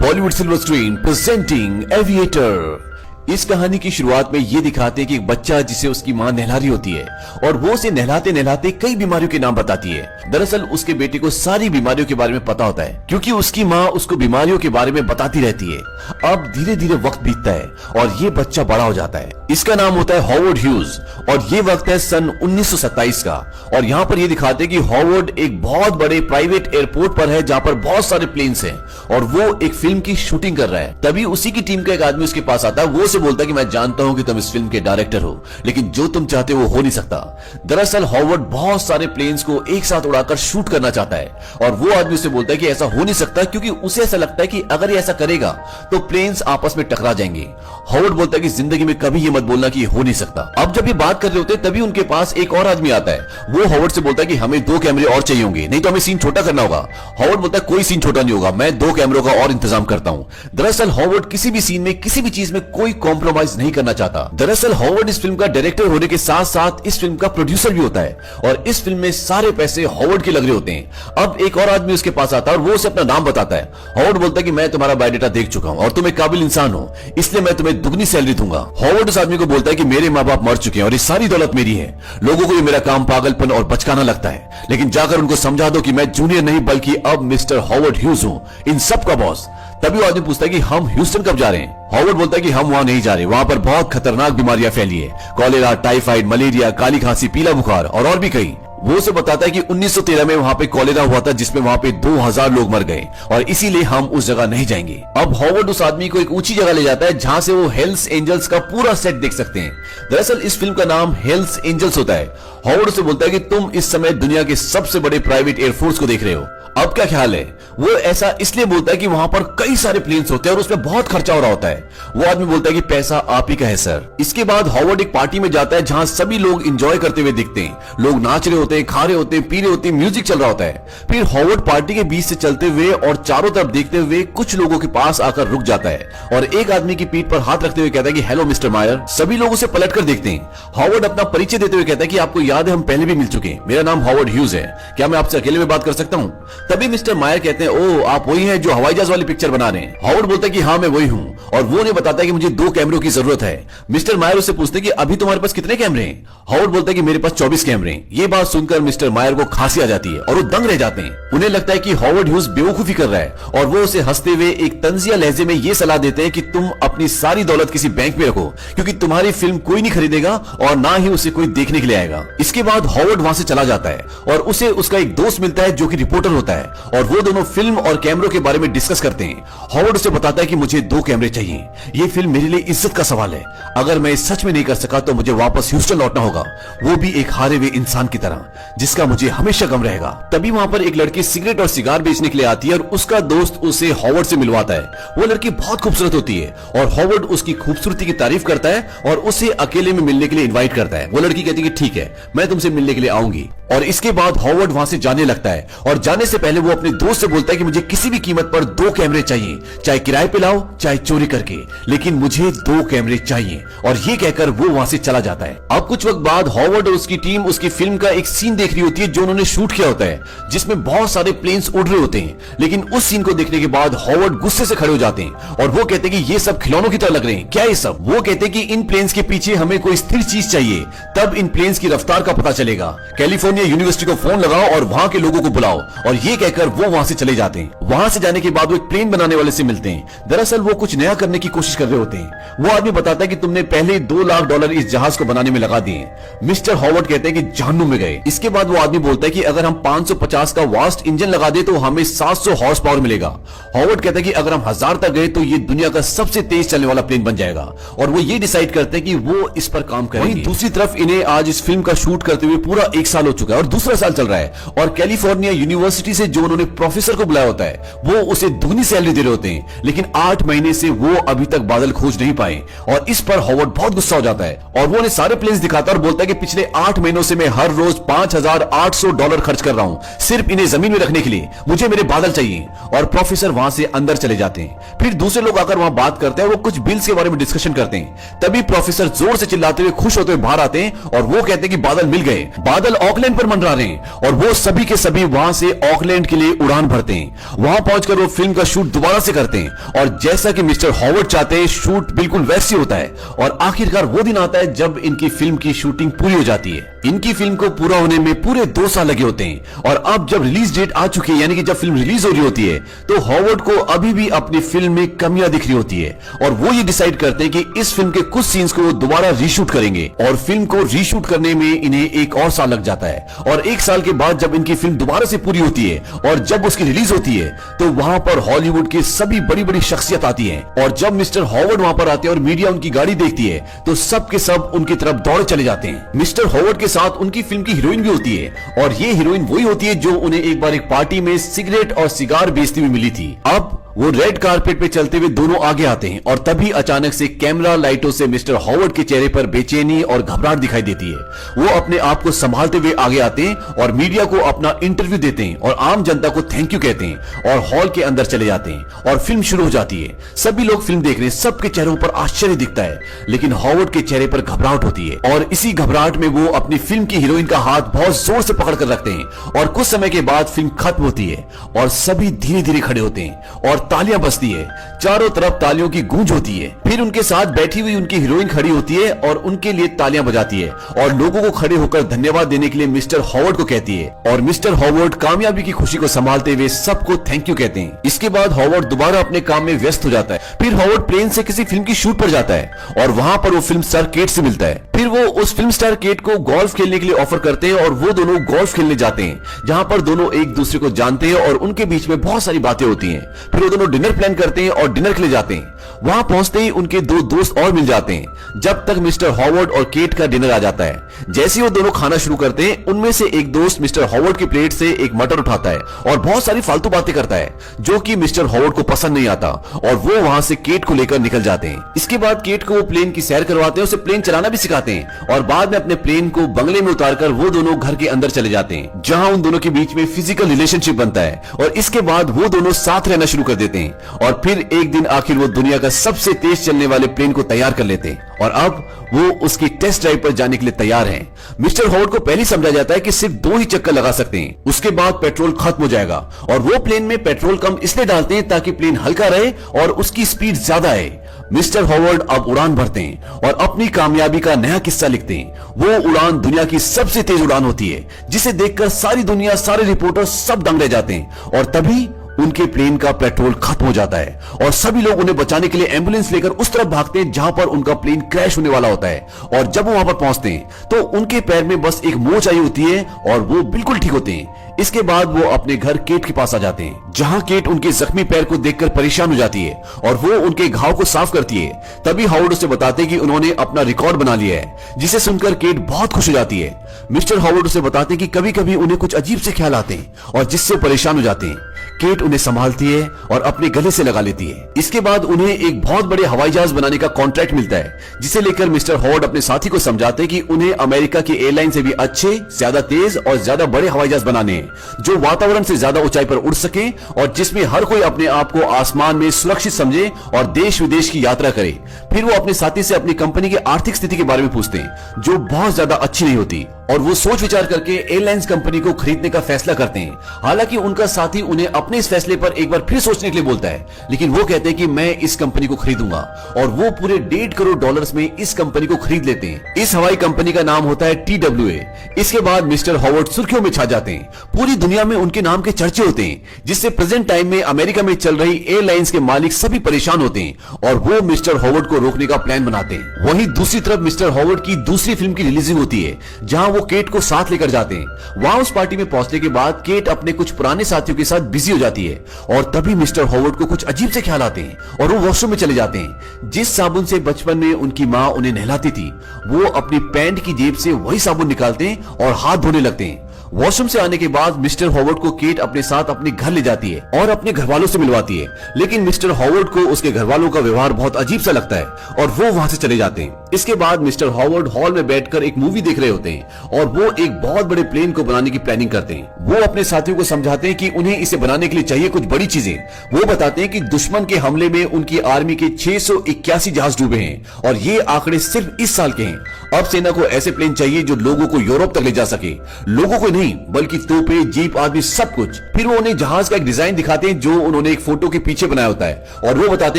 Bollywood silver screen presenting aviator. इस कहानी की शुरुआत में ये दिखाते हैं कि एक बच्चा जिसे उसकी मां नहला रही होती है और वो उसे नहलाते नहलाते कई बीमारियों के नाम बताती है। दरअसल उसके बेटे को सारी बीमारियों के बारे में पता होता है क्योंकि उसकी मां उसको बीमारियों के बारे में बताती रहती है। अब धीरे धीरे वक्त बीतता है और ये बच्चा बड़ा हो जाता है। इसका नाम होता है हॉवर्ड ह्यूज और ये वक्त है सन 1927 का। और यहाँ पर ये दिखाते हैं कि हॉवर्ड एक बहुत बड़े प्राइवेट एयरपोर्ट पर है जहाँ पर बहुत सारे प्लेन्स हैं और वो एक फिल्म की शूटिंग कर रहा है। तभी उसी की टीम का एक आदमी उसके पास आता है। वो उसे बोलता है कि मैं जानता हूं कि तुम इस फिल्म के डायरेक्टर हो, लेकिन जो तुम चाहते हो वो हो नहीं सकता। दरअसल हॉवर्ड बहुत सारे प्लेन्स को एक साथ उड़ाकर शूट करना चाहता है और वो आदमी उसे बोलता है कि ऐसा हो नहीं सकता क्योंकि उसे ऐसा लगता है कि अगर ये ऐसा करेगा तो प्लेन्स आपस में टकरा जाएंगे। हॉवर्ड बोलता है कि जिंदगी में कभी ये मत बोलना कि ये हो नहीं सकता। अब जब ये बात कर रहे होते तभी उनके पास एक और आदमी आता है। वो हॉवर्ड से बोलता है कि हमें 2 कैमरे और चाहिए होंगे, नहीं तो हमें सीन छोटा करना होगा। हॉवर्ड बोलता है कोई सीन छोटा नहीं होगा, मैं 2 कैमरों का और इंतजाम करता हूं। दरअसल हॉवर्ड किसी भी सीन में किसी भी चीज में कोई कॉम्प्रोमाइज नहीं करना चाहता। दरअसल हॉवर्ड इस फिल्म का डायरेक्टर होने के साथ साथ इस फिल्म का प्रोड्यूसर भी होता है और इस फिल्म में सारे पैसे हॉवर्ड के लग रहे होते हैं। अब एक और आदमी उसके पास आता है और वो उसे अपना नाम बताता है। हॉवर्ड बोलता है कि मैं तुम्हारा बायोडाटा देख चुका हूं और तुम एक काबिल इंसान हो, इसलिए मैं तुम्हें दुगनी सैलरी दूंगा। हॉवर्ड उस आदमी को बोलता है कि मेरे माँ बाप मर चुके हैं और ये सारी दौलत मेरी है। लोगों को ये मेरा काम पागलपन और बचकाना लगता है, लेकिन जाकर उनको समझा दो कि मैं जूनियर नहीं बल्कि अब मिस्टर हॉवर्ड ह्यूज हूं, इन सब का बॉस। तभी वो आदमी पूछता है कि हम ह्यूस्टन कब जा रहे हैं। हॉवर्ड बोलता है कि हम वहां नहीं जा रहे, वहां पर बहुत खतरनाक बीमारियां फैली है, कॉलेरा, टाइफाइड, मलेरिया, काली खांसी, पीला बुखार और भी कई। वो उसे बताता है कि 1913 में वहां पे कॉलेरा हुआ था जिसमें वहां पे 2000 लोग मर गए और इसीलिए हम उस जगह नहीं जाएंगे। अब हॉवर्ड उस आदमी को एक ऊंची जगह ले जाता है जहां से वो हेल्स एंजल्स का पूरा सेट देख सकते हैं। दरअसल इस फिल्म का नाम हेल्स एंजल्स होता है। हॉवर्ड उसे बोलता है कि तुम इस समय दुनिया के सबसे बड़े प्राइवेट एयरफोर्स को देख रहे हो, अब क्या ख्याल है। वो ऐसा इसलिए बोलता है कि वहां पर कई सारे प्लेन्स होते हैं और उसमें बहुत खर्चा हो रहा होता है। वो आदमी बोलता है कि पैसा आप ही का है सर। इसके बाद हॉवर्ड एक पार्टी में जाता है जहां सभी लोग एंजॉय करते हुए दिखते हैं। लोग नाच रहे होते हैं, खा रहे होते हैं, पी रहे होते हैं, म्यूजिक चल रहा होता है। फिर हॉवर्ड पार्टी के बीच से चलते हुए और चारों तरफ देखते हुए कुछ लोगों के पास आकर रुक जाता है और एक आदमी की पीठ पर हाथ रखते हुए कहता है कि हेलो मिस्टर मायर। सभी लोग उसे पलट कर देखते हैं। हॉवर्ड अपना परिचय देते हुए कहता है कि आपको याद है हम पहले भी मिल चुके हैं, मेरा नाम हॉवर्ड ह्यूज है, क्या मैं आपसे अकेले में बात कर सकता हूँ। तभी मिस्टर मायर कहते हैं ओ आप वही हैं जो हवाई जहाज वाली पिक्चर बना रहे हैं। हॉवर्ड बोलता है कि हाँ मैं वही हूँ और वो उन्हें बताता है कि मुझे 2 कैमरों की जरूरत है। मिस्टर मायर उससे पूछते हैं कि अभी तुम्हारे पास कितने कैमरे हैं। हॉवर्ड बोलता है कि मेरे पास 24 कैमरे हैं। ये बात सुनकर मिस्टर मायर को खांसी आ जाती है और वो दंग रह जाते हैं। उन्हें लगता है कि हॉवर्ड ह्यूज बेवकूफी कर रहा है और वो उसे हंसते हुए एक तंजिया लहजे में ये सलाह देते हैं कि तुम अपनी सारी दौलत किसी बैंक में रखो क्योंकि तुम्हारी फिल्म कोई नहीं खरीदेगा और ना ही उसे कोई देखने के लिए आएगा। इसके बाद हॉवर्ड वहां से चला जाता है और उसे उसका एक दोस्त मिलता है जो कि रिपोर्टर होता है और वो दोनों फिल्म और कैमरों के बारे में डिस्कस करते हैं। हॉवर्ड उसे बताता है कि मुझे 2 कैमरे चाहिए, ये फिल्म मेरे लिए इज्जत का सवाल है, अगर मैं सच में नहीं कर सका तो मुझे वापस ह्यूस्टन लौटना होगा, वो भी एक हारे हुए इंसान की तरह जिसका मुझे हमेशा गम रहेगा। तभी वहां पर एक लड़की सिगरेट और सिगार बेचने के लिए आती है और उसका दोस्त उसे हॉवर्ड से मिलवाता है। वो लड़की बहुत खूबसूरत होती है और हॉवर्ड उसकी खूबसूरती की तारीफ करता है और उसे अकेले में मिलने के लिए इन्वाइट करता है। वो लड़की कहती है कि ठीक है मैं तुमसे मिलने के लिए आऊंगी और इसके बाद हॉवर्ड वहां से जाने लगता है और जाने से पहले वो अपने दोस्त से बोलता है कि मुझे किसी भी कीमत पर 2 कैमरे चाहिए, चाहे किराए पे लाओ चाहे चोरी करके, लेकिन मुझे 2 कैमरे चाहिए। और ये कहकर वो वहां से चला जाता है। अब कुछ वक्त बाद हॉवर्ड और उसकी टीम उसकी फिल्म का एक सीन देख रही होती है जो उन्होंने शूट किया होता है जिसमें बहुत सारे प्लेन्स उड़ रहे होते हैं। लेकिन उस सीन को देखने के बाद हॉवर्ड गुस्से से खड़े हो जाते हैं और वो कहते हैं कि ये सब खिलौनों की तरह लग रहे हैं, क्या ये सब। वो कहते हैं कि इन प्लेन्स के पीछे हमें कोई स्थिर चीज चाहिए, तब इन प्लेन्स की रफ्तार का पता चलेगा। कैलिफोर्निया यूनिवर्सिटी को फोन लगाओ और वहां के लोगों को बुलाओ। और ये कहकर वो वहां से चले जाते हैं। वहां से जाने के बाद वो एक प्लेन बनाने वाले से मिलते हैं। दरअसल वो कुछ नया करने की कोशिश कर रहे होते हैं। वो आदमी बताता है कि तुमने पहले $2 लाख इस जहाज को बनाने में लगा दिए। मिस्टर हॉवर्ड कहते हैं कि जहन्नुम में गए। इसके बाद वो आदमी बोलता है कि अगर हम 550 का वास्ट इंजन लगा दे तो हमें 700 हॉर्स पावर मिलेगा। हॉवर्ड कहता है कि अगर हम 1000 तक गए तो ये दुनिया का सबसे तेज चलने वाला प्लेन बन जाएगा और वो ये डिसाइड करते हैं कि वो इस पर काम करेंगे। वहीं दूसरी तरफ इन्हें आज इस फिल्म का शूट करते हुए पूरा 1 साल हो चुका है और दूसरा साल चल रहा है और कैलिफोर्निया यूनिवर्सिटी से जो उन्होंने प्रोफेसर को बुलाया होता है वो उसे दुगनी सैलरी दे रहे होते हैं, लेकिन 8 महीने से वो अभी तक बादल खोज नहीं पाए और इस पर हॉवर्ड बहुत गुस्सा हो जाता है और वो उन्हें सारे प्लेन्स दिखाता है और बोलता है कि पिछले 8 महीनों से मैं हर रोज $5,800 खर्च कर रहा हूं सिर्फ इन्हें जमीन में रखने के लिए, मुझे मेरे बादल चाहिए। और प्रोफेसर वहां से अंदर चले जाते हैं। फिर दूसरे लोग आकर वहां बात करते हैं, वो कुछ बिल्स के बारे में डिस्कशन करते हैं। तभी प्रोफेसर जोर से चिल्लाते हुए खुश होते हुए बाहर आते हैं और वो कहते हैं कि बादल मिल गए, बादल ऑकलैंड पर मंडरा रहे हैं। और वो सभी के सभी वहां से ऑकलैंड के लिए उड़ान भरते हैं। वहां पहुंचकर वो फिल्म का शूट दोबारा से करते हैं और जैसा कि मिस्टर हॉवर्ड चाहते हैं शूट बिल्कुल वैसे होता है। और आखिरकार वो दिन आता है जब इनकी फिल्म की शूटिंग पूरी हो जाती है। इनकी फिल्म को पूरा होने में पूरे 2 साल लगे होते हैं और अब जब रिलीज डेट आ चुकी है, यानी कि जब फिल्म रिलीज हो रही होती है, तो हॉवर्ड को अभी भी अपनी फिल्म में कमियां दिख रही होती है और वो ये डिसाइड करते हैं कि इस फिल्म के कुछ सीन्स को वो दोबारा रीशूट करेंगे। और फिल्म को रीशूट करने में इन्हें 1 और साल लग जाता है। और 1 साल के बाद जब इनकी फिल्म दोबारा से पूरी होती है और जब उसकी रिलीज होती है, तो वहां पर हॉलीवुड की सभी बड़ी बड़ी शख्सियत आती है। और जब मिस्टर हॉवर्ड वहां पर आते हैं और मीडिया उनकी गाड़ी देखती है, तो सब के सब उनकी तरफ दौड़े चले जाते हैं। मिस्टर हॉवर्ड के साथ उनकी फिल्म की हीरोइन भी होती है और ये हीरोइन वही होती है जो उन्हें एक बार एक पार्टी में सिगरेट और सिगार बेचती हुई मिली थी। अब वो रेड कारपेट पे चलते हुए दोनों आगे आते हैं और तभी अचानक से कैमरा लाइटों से मिस्टर हॉवर्ड के चेहरे पर बेचैनी और घबराहट दिखाई देती है। वो अपने आप को संभालते हुए आगे आते हैं और मीडिया को अपना इंटरव्यू देते हैं और आम जनता को थैंक यू कहते हैं और हॉल के अंदर चले जाते हैं और फिल्म शुरू हो जाती है। सभी लोग फिल्म देख रहे हैं, सबके चेहरों पर आश्चर्य दिखता है, लेकिन हॉवर्ड के चेहरे पर घबराहट होती है और इसी घबराहट में वो अपनी फिल्म की हीरोइन का हाथ बहुत जोर से पकड़ कर रखते हैं। और कुछ समय के बाद फिल्म खत्म होती है और सभी धीरे धीरे खड़े होते हैं और तालियां बजती है। चारों तरफ तालियों की गूंज होती है। फिर उनके साथ बैठी हुई उनकी हीरोइन खड़ी होती है और उनके लिए तालियां बजाती है और लोगों को खड़े होकर धन्यवाद देने के लिए मिस्टर हॉवर्ड को कहती है। और मिस्टर हॉवर्ड कामयाबी की खुशी को संभालते हुए सबको थैंक यू कहते हैं। इसके बाद हॉवर्ड दोबारा अपने काम में व्यस्त हो जाता है। फिर हॉवर्ड प्लेन से किसी फिल्म की शूट पर जाता है और वहां पर वो फिल्म स्टार केट से मिलता है। फिर वो उस फिल्म स्टार केट को गोल्फ खेलने के लिए ऑफर करते हैं और वो दोनों गोल्फ खेलने जाते हैं, जहां पर दोनों एक दूसरे को जानते हैं और उनके बीच में बहुत सारी बातें होती हैं। फिर वो दोनों डिनर प्लान करते हैं और डिनर के लिए जाते हैं। वहां पहुंचते ही उनके 2 दोस्त और मिल जाते हैं जब तक मिस्टर हॉवर्ड और केट का डिनर आ जाता है। जैसे वो दोनों खाना शुरू करते हैं, उनमें से एक दोस्त मिस्टर हॉवर्ड की प्लेट से एक मटर उठाता है और बहुत सारी फालतू बातें करता है जो कि मिस्टर हॉवर्ड को पसंद नहीं आता और वो वहां से केट को लेकर निकल जाते हैं। इसके बाद केट को वो प्लेन की सैर करवाते हैं, उसे प्लेन चलाना भी सिखाते हैं और बाद में अपने प्लेन को बंगले में उतारकर वो दोनों घर के अंदर चले जाते हैं, जहां उन दोनों के बीच में फिजिकल रिलेशनशिप बनता है और इसके बाद वो दोनों साथ रहना शुरू कर देते हैं। और फिर एक दिन आखिर वो दुनिया का सबसे तेज चलने वाले प्लेन को तैयार कर लेते हैं और अब वो उसकी टेस्ट ड्राइव पर जाने के लिए तैयार हैं। मिस्टर हॉवर्ड को पहले समझा जाता है कि सिर्फ 2 ही चक्कर लगा सकते हैं, उसके बाद पेट्रोल खत्म हो जाएगा और वो प्लेन में पेट्रोल कम इसलिए डालते हैं ताकि प्लेन हल्का रहे और उसकी स्पीड ज्यादा है। मिस्टर हॉवर्ड अब उड़ान भरते हैं और अपनी कामयाबी का नया किस्सा लिखते हैं। वो उड़ान दुनिया की सबसे तेज उड़ान होती है, जिसे देखकर सारी दुनिया, सारे रिपोर्टर सब दंग रह जाते हैं। और तभी उनके प्लेन का पेट्रोल खत्म हो जाता है और सभी लोग उन्हें बचाने के लिए एम्बुलेंस लेकर उस तरफ भागते हैं जहां पर उनका प्लेन क्रैश होने वाला होता है। और जब वो वहां पर पहुंचते हैं तो उनके पैर में बस एक मोच आई होती है और वो बिल्कुल ठीक होते हैं। इसके बाद वो अपने घर केट के पास आ जाते हैं, जहां केट उनके जख्मी पैर को देखकर परेशान हो जाती है और वो उनके घाव को साफ करती है। तभी हॉवर्ड उसे बताते हैं कि उन्होंने अपना रिकॉर्ड बना लिया है, जिसे सुनकर केट बहुत खुश हो जाती है। मिस्टर हॉवर्ड उसे बताते हैं कि कभी कभी उन्हें कुछ अजीब से ख्याल आते हैं और जिससे परेशान हो जाते हैं। केट उन्हें संभालती है और अपने गले से लगा लेती है। इसके बाद उन्हें एक बहुत बड़े हवाई जहाज बनाने का कॉन्ट्रैक्ट मिलता है, जिसे लेकर मिस्टर हॉवर्ड अपने साथी को समझाते हैं कि उन्हें अमेरिका की एयरलाइन से भी अच्छे, ज्यादा तेज और ज्यादा बड़े हवाई जहाज बनाने हैं, जो वातावरण से ज्यादा ऊंचाई पर उड़ सके और जिसमें हर कोई अपने आप को आसमान में सुरक्षित समझे और देश विदेश की यात्रा करे। फिर वो अपने साथी से अपनी कंपनी की आर्थिक स्थिति के बारे में पूछते हैं, जो बहुत ज्यादा अच्छी नहीं होती, और वो सोच विचार करके एयरलाइंस कंपनी को खरीदने का फैसला करते हैं। हालांकि उनका साथी उन्हें अपने इस फैसले पर एक बार फिर सोचने के लिए बोलता है, लेकिन वो कहते हैं कि मैं इस कंपनी को खरीदूंगा और वो पूरे $1.5 करोड़ में इस कंपनी को खरीद लेते हैं। इस हवाई कंपनी का नाम होता है TWA। इसके बाद मिस्टर हॉवर्ड सुर्खियों में छा जाते हैं, पूरी दुनिया में उनके नाम के चर्चे होते हैं, जिससे प्रेजेंट टाइम में अमेरिका में चल रही एयरलाइंस के मालिक सभी परेशान होते हैं और वो मिस्टर हॉवर्ड को रोकने का प्लान बनाते हैं। वहीं दूसरी तरफ मिस्टर हॉवर्ड की दूसरी फिल्म की रिलीजिंग होती है, जहां वो केट को साथ लेकर जाते हैं। वहां उस पार्टी में पहुंचने के बाद केट अपने कुछ पुराने साथियों के साथ बिजी हो जाती है और तभी मिस्टर हॉवर्ड को कुछ अजीब से ख्याल आते हैं और वो वॉशरूम में चले जाते हैं। जिस साबुन से बचपन में उनकी मां उन्हें नहलाती थी, वो अपनी पैंट की जेब से वही साबुन निकालते हैं और हाथ धोने लगते हैं। वॉशरूम से आने के बाद मिस्टर हॉवर्ड को केट अपने साथ अपने घर ले जाती है और अपने घर वालों से मिलवाती है, लेकिन मिस्टर हॉवर्ड को उसके घर वालों का व्यवहार बहुत अजीब सा लगता है और वो वहां से चले जाते हैं। इसके बाद मिस्टर हॉवर्ड हॉल में बैठकर एक मूवी देख रहे होते हैं और वो एक बहुत बड़े प्लेन को बनाने की प्लानिंग करते हैं। वो अपने साथियों को समझाते हैं कि उन्हें इसे बनाने के लिए चाहिए कुछ बड़ी चीजें। वो बताते हैं कि दुश्मन के हमले में उनकी आर्मी के 681 जहाज डूबे हैं और ये आंकड़े सिर्फ इस साल के हैं। अब सेना को ऐसे प्लेन चाहिए जो लोगों को यूरोप तक ले जा सके, लोगों को नहीं बल्कि तोपे, जीप आदि सब कुछ। फिर वो उन्हें जहाज का एक डिजाइन दिखाते हैं जो उन्होंने एक फोटो के पीछे बनाया होता है और वो बताते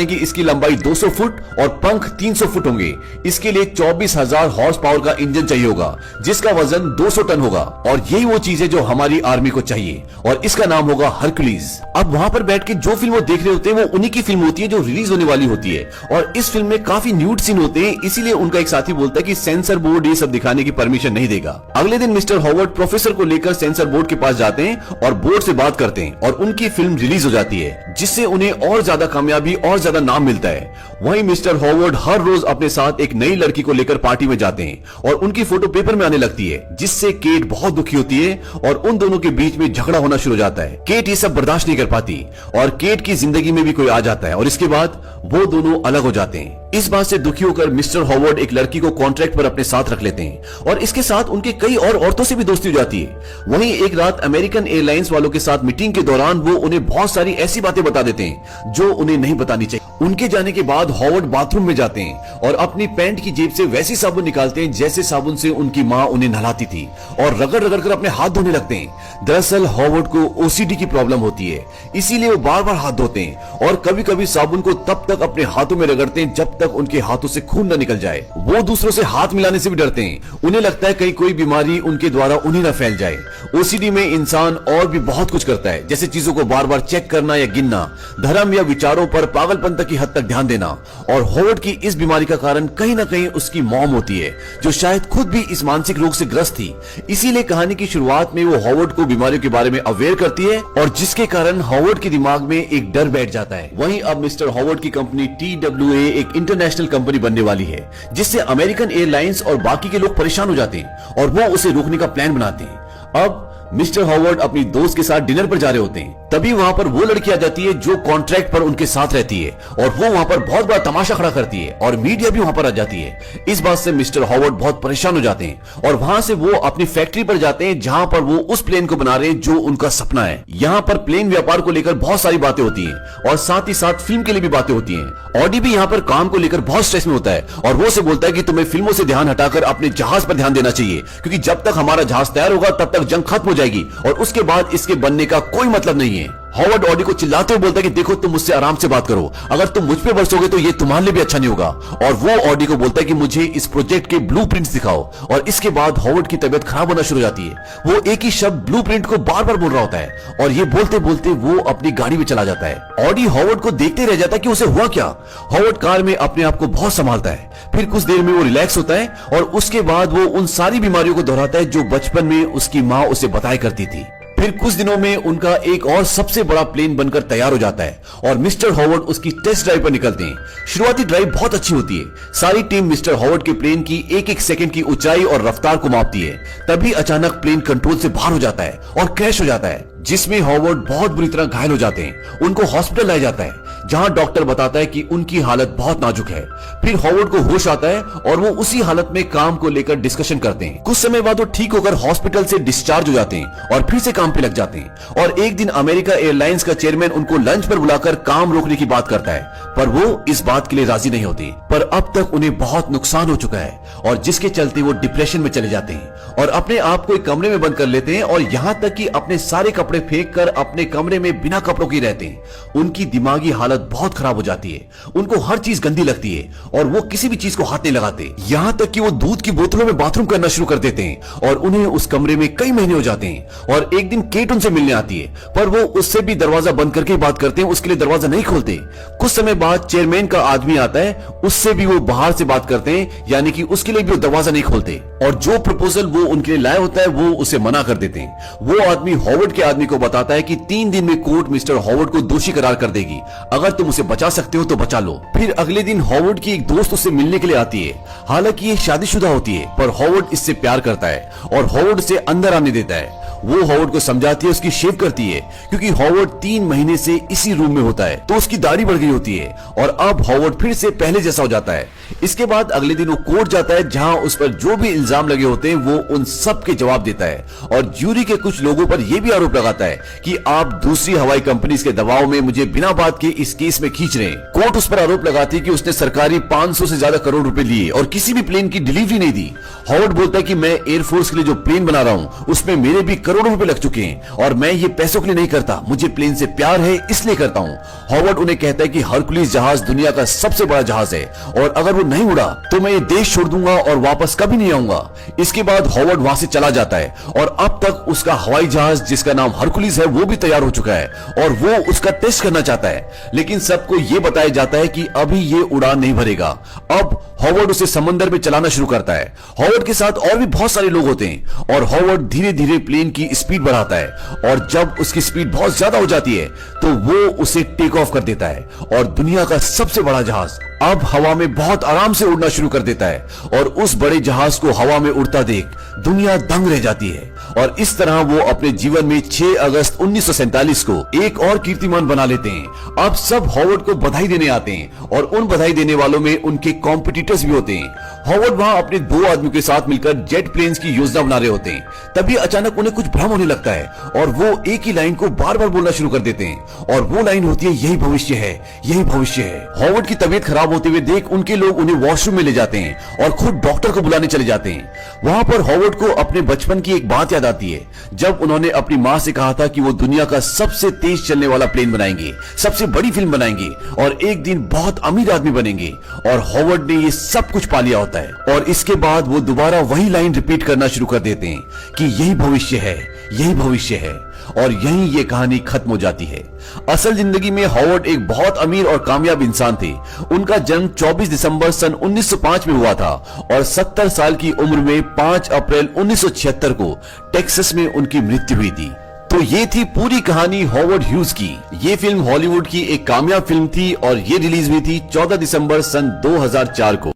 हैं कि इसकी लंबाई 200 फुट और पंख 300 फुट होंगे। इसके लिए 24,000 हॉर्स पावर का इंजन चाहिए होगा जिसका वजन 200 टन होगा और यही वो चीज है जो हमारी आर्मी को चाहिए और इसका नाम होगा हरक्यूलिस। अब वहां पर बैठ के जो फिल्म वो देख रहे होते हैं वो उन्हीं की फिल्म होती है जो रिलीज होने वाली होती है और इस फिल्म में काफी न्यूड सीन होते हैं, इसीलिए उनका एक साथी बोलता है कि सेंसर बोर्ड ये सब दिखाने की परमिशन नहीं देगा। अगले दिन मिस्टर हॉवर्ड प्रोफेसर को लेकर सेंसर बोर्ड के पास जाते हैं और बोर्ड से बात करते हैं और उनकी फिल्म रिलीज हो जाती है जिससे उन्हें और ज्यादा कामयाबी और ज्यादा नाम मिलता है। वहीं मिस्टर हॉवर्ड हर रोज अपने साथ एक नई लड़की को लेकर पार्टी में जाते हैं और उनकी फोटो पेपर में आने लगती है जिससे केट बहुत दुखी होती है और उन दोनों के बीच में झगड़ा होना शुरू हो जाता है। केट ये सब बर्दाश्त नहीं कर पाती और केट की जिंदगी में भी कोई आ जाता है और इसके बाद वो दोनों अलग हो जाते हैं। इस बात से दुखी होकर मिस्टर हॉवर्ड एक लड़की को कॉन्ट्रैक्ट पर अपने साथ रख लेते हैं और इसके साथ उनके कई और औरतों से भी दोस्ती हो जाती है। वहीं एक रात अमेरिकन एयरलाइंस वालों के साथ मीटिंग के दौरान वो उन्हें बहुत सारी ऐसी बातें बता देते हैं जो उन्हें नहीं बतानी चाहिए। उनके जाने के बाद हॉवर्ड बाथरूम में जाते हैं और अपनी पैंट की जेब से वैसी साबुन निकालते हैं जैसे साबुन से उनकी माँ उन्हें नहलाती थी और रगड़ रगड़ कर अपने हाथ धोने लगते हैं। दरअसल हॉवर्ड को ओसीडी की प्रॉब्लम होती है, इसीलिए वो बार बार हाथ धोते हैं और कभी कभी साबुन को तब तक अपने हाथों में रगड़ते हैं जब तक उनके हाथों से खून न निकल जाए। वो दूसरों से हाथ मिलाने से भी डरते हैं, उन्हें लगता है कहीं कोई बीमारी उनके द्वारा उन्हें न फैल जाए। ओसीडी में इंसान और भी बहुत कुछ करता है, जैसे चीजों को बार बार चेक करना या गिनना, धर्म या विचारों पर पागलपन तक की हद तक ध्यान देना। और हॉवर्ड की इस बीमारी का कारण कहीं ना कहीं उसकी मॉम होती है जो शायद खुद भी इस मानसिक रोग से ग्रस्त थी। इसीलिए कहानी की शुरुआत में वो हॉवर्ड को बीमारियों के बारे में अवेयर करती है और जिसके कारण हॉवर्ड के दिमाग में एक डर बैठ जाता है। वहीं अब मिस्टर हॉवर्ड की कंपनी TWA एक इंटरनेशनल कंपनी बनने वाली है जिससे अमेरिकन एयरलाइंस और बाकी के लोग परेशान हो जाते हैं और वो उसे रोकने का प्लान बनाते हैं। अब मिस्टर हॉवर्ड अपनी दोस्त के साथ डिनर पर जा रहे होते हैं, तभी वहां पर वो लड़की आ जाती है जो कॉन्ट्रैक्ट पर उनके साथ रहती है और वो वहां पर बहुत बड़ा तमाशा खड़ा करती है और मीडिया भी वहां पर आ जाती है। इस बात से मिस्टर हॉवर्ड बहुत परेशान हो जाते हैं और वहां से वो अपनी फैक्ट्री पर जाते हैं जहां पर वो उस प्लेन को बना रहे हैं जो उनका सपना है। यहाँ पर प्लेन व्यापार को लेकर बहुत सारी बातें होती है और साथ ही साथ फिल्म के लिए भी बातें होती है। ऑडी भी यहाँ पर काम को लेकर बहुत स्ट्रेस में होता है और वो से बोलता है कि तुम्हें फिल्मों से ध्यान हटाकर अपने जहाज पर ध्यान देना चाहिए, क्योंकि जब तक हमारा जहाज तैयार होगा तब तक जंग खत्म हो जाएगी और उसके बाद इसके बनने का कोई मतलब नहीं है। हॉवर्ड ऑडी को चिल्लाते हुए बोलता है कि देखो तुम मुझसे आराम से बात करो, अगर तुम मुझ पे बरसोगे तो ये तुम्हारे लिए भी अच्छा नहीं होगा। और वो ऑडी को बोलता है कि मुझे इस प्रोजेक्ट के ब्लूप्रिंट्स दिखाओ और इसके बाद हॉवर्ड की तबीयत खराब होना शुरू हो जाती है। वो एक ही शब्द ब्लूप्रिंट को बार बार बोल रहा होता है और ये बोलते बोलते वो अपनी गाड़ी में चला जाता है। ऑडी हॉवर्ड को देखते रह जाता है कि उसे हुआ क्या। हॉवर्ड कार में अपने आप को बहुत संभालता है, फिर कुछ देर में वो रिलैक्स होता है और उसके बाद वो उन सारी बीमारियों को दोहराता है जो बचपन में उसकी माँ उसे बताया करती थी। फिर कुछ दिनों में उनका एक और सबसे बड़ा प्लेन बनकर तैयार हो जाता है और मिस्टर हॉवर्ड उसकी टेस्ट ड्राइव पर निकलते हैं। शुरुआती ड्राइव बहुत अच्छी होती है, सारी टीम मिस्टर हॉवर्ड के प्लेन की एक एक सेकंड की ऊंचाई और रफ्तार को मापती है। तभी अचानक प्लेन कंट्रोल से बाहर हो जाता है और क्रैश हो जाता है, जिसमें हॉवर्ड बहुत बुरी तरह घायल हो जाते हैं। उनको हॉस्पिटल लाया जाता है जहां डॉक्टर बताता है कि उनकी हालत बहुत नाजुक है। फिर हॉवर्ड को होश आता है और वो उसी हालत में काम को लेकर डिस्कशन करते हैं। कुछ समय बाद वो ठीक होकर हॉस्पिटल से डिस्चार्ज हो जाते हैं और फिर से काम पे लग जाते हैं। और एक दिन अमेरिका एयरलाइंस का चेयरमैन उनको लंच पर बुलाकर काम रोकने की बात करता है, पर वो इस बात के लिए राजी नहीं होती। पर अब तक उन्हें बहुत नुकसान हो चुका है और जिसके चलते वो डिप्रेशन में चले जाते हैं और अपने आप को एक कमरे में बंद कर लेते हैं और यहाँ तक कि अपने सारे कपड़े फेंक कर अपने कमरे में बिना कपड़ों के रहते हैं। उनकी दिमागी हालत बहुत खराब हो जाती है, उनको हर चीज गंदी लगती है और वो किसी भी चीज को हाथ नहीं लगाते। यहाँ तक कि वो दूध की बोतलों में बाथरूम करना शुरू कर देते हैं और उन्हें उस कमरे में कई महीने हो जाते हैं। और एक दिन केट उनसे मिलने आती है, पर वो उससे भी दरवाजा बंद करके बात करते हैं, उसके लिए दरवाजा नहीं खोलते। कुछ समय बाद चेयरमैन का आदमी आता है, उससे भी वो बाहर से बात करते हैं, यानी कि उसके लिए भी वो दरवाजा नहीं खोलते और जो प्रपोजल वो उनके लिए लाया होता है वो उसे मना कर देते हैं। वो आदमी हॉवर्ड के आदमी को बताता है कि 3 दिन में कोर्ट मिस्टर हॉवर्ड को दोषी करार कर देगी, अगर तुम उसे बचा सकते हो तो बचा लो। फिर अगले दिन हॉवर्ड की एक दोस्त उससे मिलने के लिए आती है। हालांकि ये शादीशुदा होती है, पर हॉवर्ड इससे प्यार करता है और हॉवर्ड से अंदर आने देता है। वो हॉवर्ड को समझाती है, उसकी शेव करती है, क्योंकि हॉवर्ड 3 महीने से इसी रूम में होता है, तो उसकी दाढ़ी बढ़ गई होती है और अब हॉवर्ड फिर से पहले जैसा हो जाता है। इसके बाद अगले दिन वो कोर्ट जाता है, जहां उस पर जो भी इल्जाम लगे होते हैं वो उन सब के जवाब देता है और ज्यूरी के कुछ लोगों पर यह भी आरोप लगाता है कि आप दूसरी हवाई कंपनीज के दबाव में मुझे बिना बात के इस केस में खींच रहे हैं। कोर्ट उस पर आरोप लगाती है कि उसने सरकारी 500 से ज्यादा करोड़ रुपए लिए और किसी भी प्लेन की डिलीवरी नहीं दी। हॉवर्ड बोलता है कि मैं एयरफोर्स के लिए जो प्लेन बना रहा हूं उसमें मेरे भी करोड़ों रुपए लग चुके हैं और मैं ये पैसों के लिए नहीं करता, मुझे प्लेन से प्यार है इसलिए करता हूं। हॉवर्ड उन्हें कहता है कि हरकुलिस जहाज दुनिया का सबसे बड़ा जहाज है और अगर वो नहीं उड़ा तो मैं ये देश छोड़ दूंगा और वापस कभी नहीं आऊंगा। इसके बाद हॉवर्ड वहां से चला जाता है और अब तक उसका हवाई जहाज जिसका नाम हरकुलिस है वो भी तैयार हो चुका है और वो उसका टेस्ट करना चाहता है, लेकिन सबको ये बताया जाता है कि अभी ये उड़ान नहीं भरेगा। अब हॉवर्ड उसे समंदर में चलाना शुरू करता है। हॉवर्ड के साथ और भी बहुत सारे लोग होते हैं और हॉवर्ड धीरे धीरे प्लेन की स्पीड बढ़ाता है और जब उसकी स्पीड बहुत ज्यादा हो जाती है तो वो उसे टेक ऑफ कर देता है और दुनिया का सबसे बड़ा जहाज अब हवा में बहुत आराम से उड़ना शुरू कर देता है और उस बड़े जहाज को हवा में उड़ता देख दुनिया दंग रह जाती है और इस तरह वो अपने जीवन में 6 अगस्त 1947 को एक और कीर्तिमान बना लेते हैं। अब सब हॉवर्ड को बधाई देने आते हैं और उन बधाई देने वालों में उनके कॉम्पिटिटर्स भी होते हैं। हॉवर्ड वहां अपने 2 आदमियों के साथ मिलकर जेट प्लेन्स की योजना बना रहे होते हैं, तभी अचानक उन्हें कुछ भ्रम होने लगता है और वो एक ही लाइन को बार बार बोलना शुरू कर देते हैं और वो लाइन होती है, यही भविष्य है, यही भविष्य है। हॉवर्ड की तबीयत खराब होते हुए देख उनके लोग उन्हें वॉशरूम में ले जाते हैं और खुद डॉक्टर को बुलाने चले जाते हैं। वहां पर हॉवर्ड को अपने बचपन की एक बात याद आती है, जब उन्होंने अपनी मां से कहा था कि वो दुनिया का सबसे तेज चलने वाला प्लेन बनाएंगे, सबसे बड़ी फिल्म बनाएंगे और एक दिन बहुत अमीर आदमी बनेंगे, और हॉवर्ड ने ये सब कुछ पा लिया होता है और इसके बाद वो दोबारा वही लाइन रिपीट करना शुरू कर देते हैं कि यही भविष्य है, यही भविष्य है, और यहीं ये कहानी खत्म हो जाती है। असल जिंदगी में हॉवर्ड एक बहुत अमीर और कामयाब इंसान थे। उनका जन्म 24 दिसंबर सन 1905 में हुआ था और 70 साल की उम्र में 5 अप्रैल 1976 को टेक्सास में उनकी मृत्यु हुई थी। तो ये थी पूरी कहानी हॉवर्ड ह्यूज की। ये फिल्म हॉलीवुड की एक कामयाब फिल्म थी और ये रिलीज हुई थी 14 दिसंबर सन 2004 को।